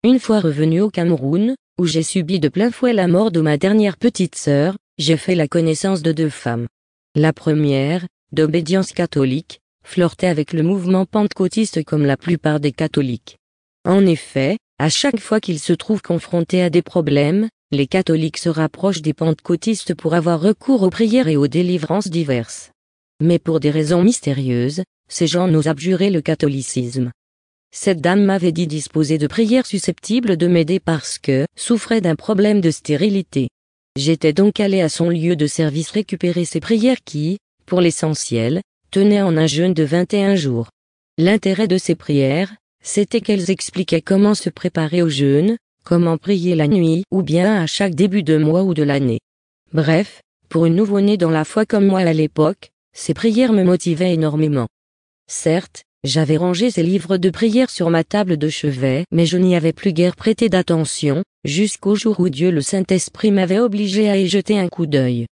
Une fois revenu au Cameroun, où j'ai subi de plein fouet la mort de ma dernière petite sœur, j'ai fait la connaissance de deux femmes. La première, d'obédience catholique, flirtait avec le mouvement pentecôtiste comme la plupart des catholiques. En effet, à chaque fois qu'ils se trouvent confrontés à des problèmes, les catholiques se rapprochent des pentecôtistes pour avoir recours aux prières et aux délivrances diverses. Mais pour des raisons mystérieuses, ces gens n'osent abjurer le catholicisme. Cette dame m'avait dit disposer de prières susceptibles de m'aider parce que souffrait d'un problème de stérilité. J'étais donc allé à son lieu de service récupérer ces prières qui, pour l'essentiel, tenaient en un jeûne de 21 jours. L'intérêt de ces prières, c'était qu'elles expliquaient comment se préparer au jeûne, comment prier la nuit ou bien à chaque début de mois ou de l'année. Bref, pour une nouveau-née dans la foi comme moi à l'époque, ces prières me motivaient énormément. Certes, j'avais rangé ces livres de prières sur ma table de chevet, mais je n'y avais plus guère prêté d'attention, jusqu'au jour où Dieu le Saint-Esprit m'avait obligé à y jeter un coup d'œil.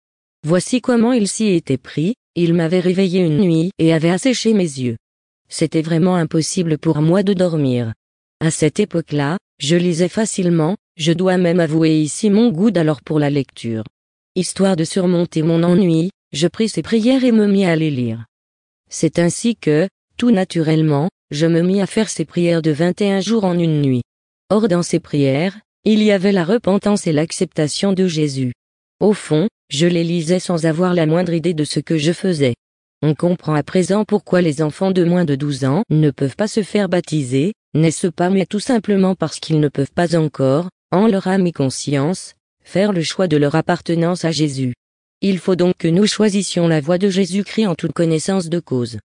Voici comment il s'y était pris, il m'avait réveillé une nuit et avait asséché mes yeux. C'était vraiment impossible pour moi de dormir. À cette époque-là, je lisais facilement, je dois même avouer ici mon goût d'alors pour la lecture. Histoire de surmonter mon ennui, je pris ces prières et me mis à les lire. C'est ainsi que, tout naturellement, je me mis à faire ces prières de 21 jours en une nuit. Or dans ces prières, il y avait la repentance et l'acceptation de Jésus. Au fond, je les lisais sans avoir la moindre idée de ce que je faisais. On comprend à présent pourquoi les enfants de moins de 12 ans ne peuvent pas se faire baptiser, n'est-ce pas, mais tout simplement parce qu'ils ne peuvent pas encore, en leur âme et conscience, faire le choix de leur appartenance à Jésus. Il faut donc que nous choisissions la voie de Jésus-Christ en toute connaissance de cause.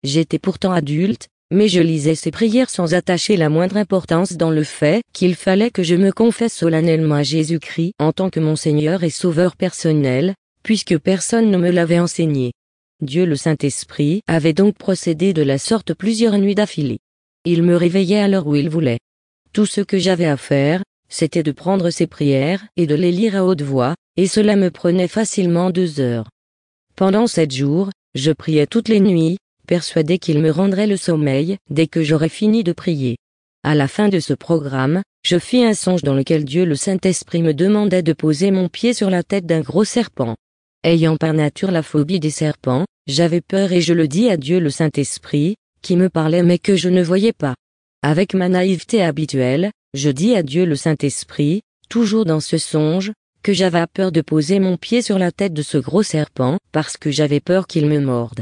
J'étais pourtant adulte, mais je lisais ces prières sans attacher la moindre importance dans le fait qu'il fallait que je me confesse solennellement à Jésus-Christ en tant que mon Seigneur et Sauveur personnel, puisque personne ne me l'avait enseigné. Dieu le Saint-Esprit avait donc procédé de la sorte plusieurs nuits d'affilée. Il me réveillait à l'heure où il voulait. Tout ce que j'avais à faire, c'était de prendre ces prières et de les lire à haute voix, et cela me prenait facilement 2 heures. Pendant 7 jours, je priais toutes les nuits, persuadé qu'il me rendrait le sommeil dès que j'aurais fini de prier. À la fin de ce programme, je fis un songe dans lequel Dieu le Saint-Esprit me demandait de poser mon pied sur la tête d'un gros serpent. Ayant par nature la phobie des serpents, j'avais peur et je le dis à Dieu le Saint-Esprit, qui me parlait mais que je ne voyais pas. Avec ma naïveté habituelle, je dis à Dieu le Saint-Esprit, toujours dans ce songe, que j'avais peur de poser mon pied sur la tête de ce gros serpent parce que j'avais peur qu'il me morde.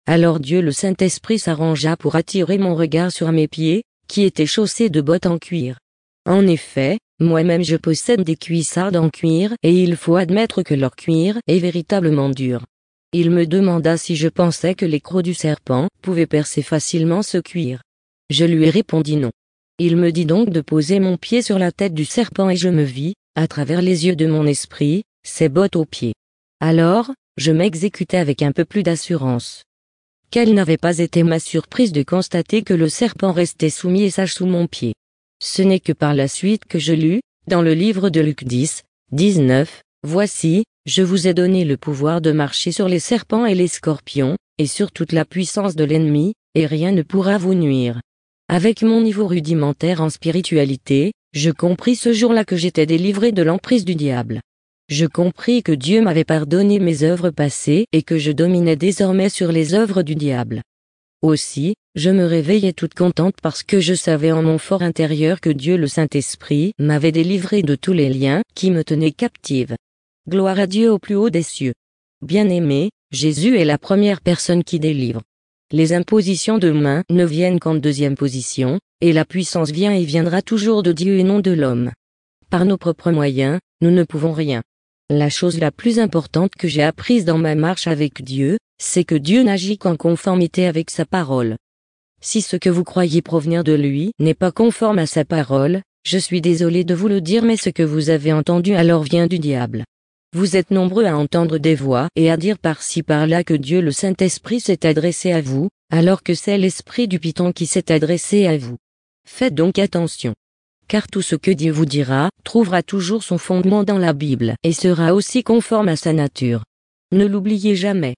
Alors Dieu le Saint-Esprit s'arrangea pour attirer mon regard sur mes pieds, qui étaient chaussés de bottes en cuir. En effet, moi-même je possède des cuissardes en cuir et il faut admettre que leur cuir est véritablement dur. Il me demanda si je pensais que les crocs du serpent pouvaient percer facilement ce cuir. Je lui répondis non. Il me dit donc de poser mon pied sur la tête du serpent et je me vis, à travers les yeux de mon esprit, ses bottes aux pieds. Alors, je m'exécutai avec un peu plus d'assurance. Quelle n'avait pas été ma surprise de constater que le serpent restait soumis et sage sous mon pied. Ce n'est que par la suite que je lus, dans le livre de Luc 10, 19, « Voici, je vous ai donné le pouvoir de marcher sur les serpents et les scorpions, et sur toute la puissance de l'ennemi, et rien ne pourra vous nuire. » Avec mon niveau rudimentaire en spiritualité, je compris ce jour-là que j'étais délivré de l'emprise du diable. Je compris que Dieu m'avait pardonné mes œuvres passées et que je dominais désormais sur les œuvres du diable. Aussi, je me réveillais toute contente parce que je savais en mon fort intérieur que Dieu le Saint-Esprit m'avait délivré de tous les liens qui me tenaient captive. Gloire à Dieu au plus haut des cieux. Bien-aimé, Jésus est la première personne qui délivre. Les impositions de main ne viennent qu'en deuxième position, et la puissance vient et viendra toujours de Dieu et non de l'homme. Par nos propres moyens, nous ne pouvons rien. La chose la plus importante que j'ai apprise dans ma marche avec Dieu, c'est que Dieu n'agit qu'en conformité avec sa parole. Si ce que vous croyez provenir de lui n'est pas conforme à sa parole, je suis désolé de vous le dire mais ce que vous avez entendu alors vient du diable. Vous êtes nombreux à entendre des voix et à dire par-ci par-là que Dieu le Saint-Esprit s'est adressé à vous, alors que c'est l'esprit du python qui s'est adressé à vous. Faites donc attention. Car tout ce que Dieu vous dira trouvera toujours son fondement dans la Bible et sera aussi conforme à sa nature. Ne l'oubliez jamais.